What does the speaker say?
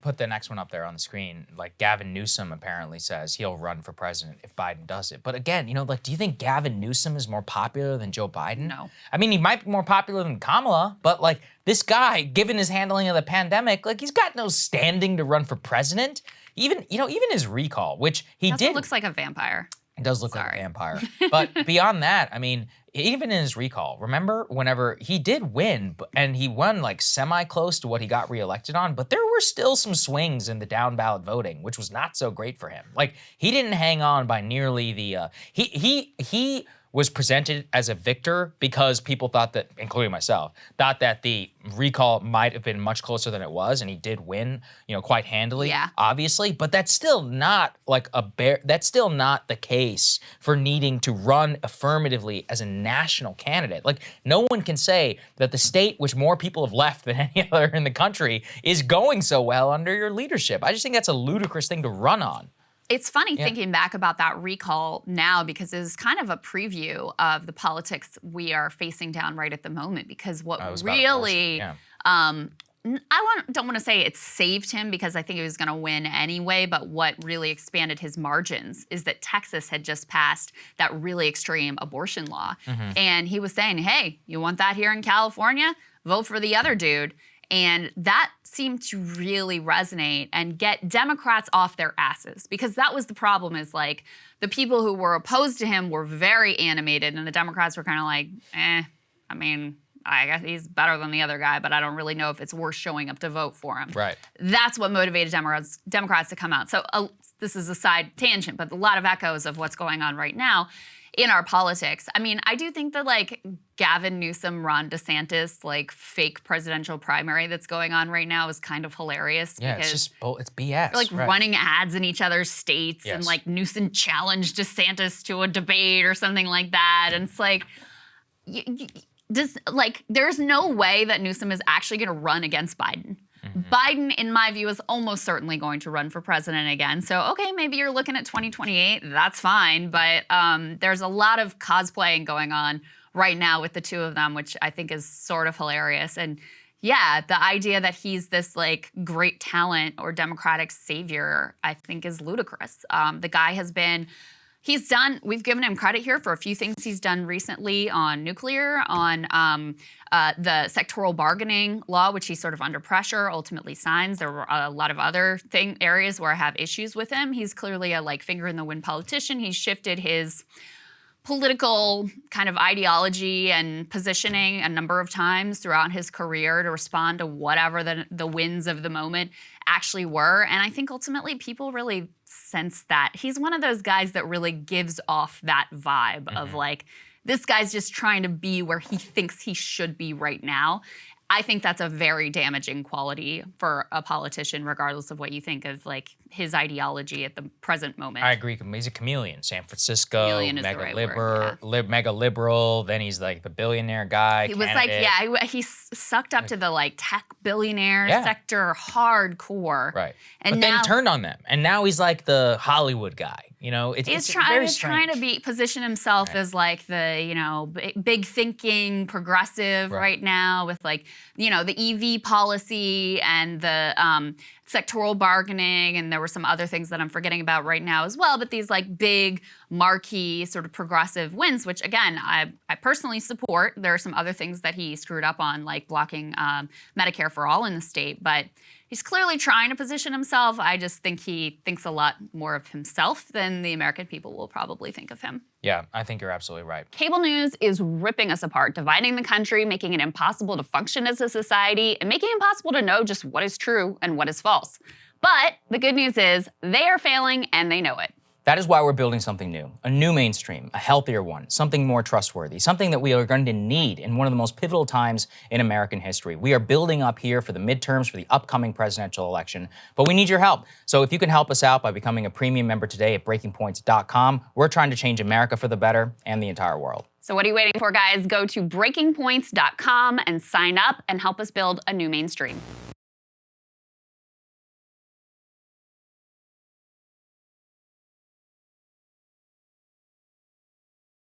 put the next one up there on the screen. Like Gavin Newsom apparently says he'll run for president if Biden does it. But again, like, do you think Gavin Newsom is more popular than Joe Biden? No. I mean, he might be more popular than Kamala, but like this guy, given his handling of the pandemic, like he's got no standing to run for president. Even his recall, which he did. Looks like a vampire. It does look like a vampire. But beyond that, I mean, even in his recall, remember whenever he did win, and he won like semi-close to what he got reelected on, but there were still some swings in the down ballot voting, which was not so great for him. Like he didn't hang on by nearly the, he was presented as a victor because people thought that, including myself, thought that the recall might have been much closer than it was, and he did win, quite handily, obviously. But that's still not like that's still not the case for needing to run affirmatively as a national candidate. Like no one can say that the state which more people have left than any other in the country is going so well under your leadership. I just think that's a ludicrous thing to run on. It's funny thinking back about that recall now because it's kind of a preview of the politics we are facing down right at the moment. Because what really, don't want to say it saved him because I think he was going to win anyway, but what really expanded his margins is that Texas had just passed that really extreme abortion law. And he was saying, hey, you want that here in California? Vote for the other dude. And that seemed to really resonate and get Democrats off their asses because that was the problem is like the people who were opposed to him were very animated and the Democrats were kind of like, I mean, I guess he's better than the other guy, but I don't really know if it's worth showing up to vote for him. Right. That's what motivated Democrats to come out. So this is a side tangent, but a lot of echoes of what's going on right now in our politics. I mean, I do think that like Gavin Newsom, Ron DeSantis, like fake presidential primary that's going on right now is kind of hilarious. Yeah, because it's BS. Like running ads in each other's states and like Newsom challenged DeSantis to a debate or something like that. And it's like, there's no way that Newsom is actually going to run against Biden. Biden, in my view, is almost certainly going to run for president again. So, okay, maybe you're looking at 2028. That's fine. But there's a lot of cosplaying going on right now with the two of them, which I think is sort of hilarious. And yeah, the idea that he's this like great talent or Democratic savior, I think is ludicrous. The guy has been... we've given him credit here for a few things he's done recently on nuclear, on the sectoral bargaining law, which he's sort of under pressure, ultimately signs. There were a lot of other areas where I have issues with him. He's clearly a like finger in the wind politician. He's shifted his political kind of ideology and positioning a number of times throughout his career to respond to whatever the winds of the moment actually were. And I think ultimately people really sense that. He's one of those guys that really gives off that vibe of like, this guy's just trying to be where he thinks he should be right now. I think that's a very damaging quality for a politician, regardless of what you think of like his ideology at the present moment. I agree. He's a chameleon. San Francisco, mega liberal. Then he's like the billionaire guy. He was like, he sucked up to the like tech billionaire sector hardcore. Right. And then turned on them. And now he's like the Hollywood guy. He's trying to position himself as like the, big thinking progressive right now with like, the EV policy and the sectoral bargaining, and there were some other things that I'm forgetting about right now as well, but these like big marquee sort of progressive wins, which again, I personally support. There are some other things that he screwed up on, like blocking Medicare for all in the state, but he's clearly trying to position himself. I just think he thinks a lot more of himself than the American people will probably think of him. Yeah, I think you're absolutely right. Cable news is ripping us apart, dividing the country, making it impossible to function as a society, and making it impossible to know just what is true and what is false. But the good news is they are failing and they know it. That is why we're building something new, a new mainstream, a healthier one, something more trustworthy, something that we are going to need in one of the most pivotal times in American history. We are building up here for the midterms, for the upcoming presidential election, but we need your help. So if you can help us out by becoming a premium member today at breakingpoints.com, we're trying to change America for the better and the entire world. So what are you waiting for, guys? Go to breakingpoints.com and sign up and help us build a new mainstream.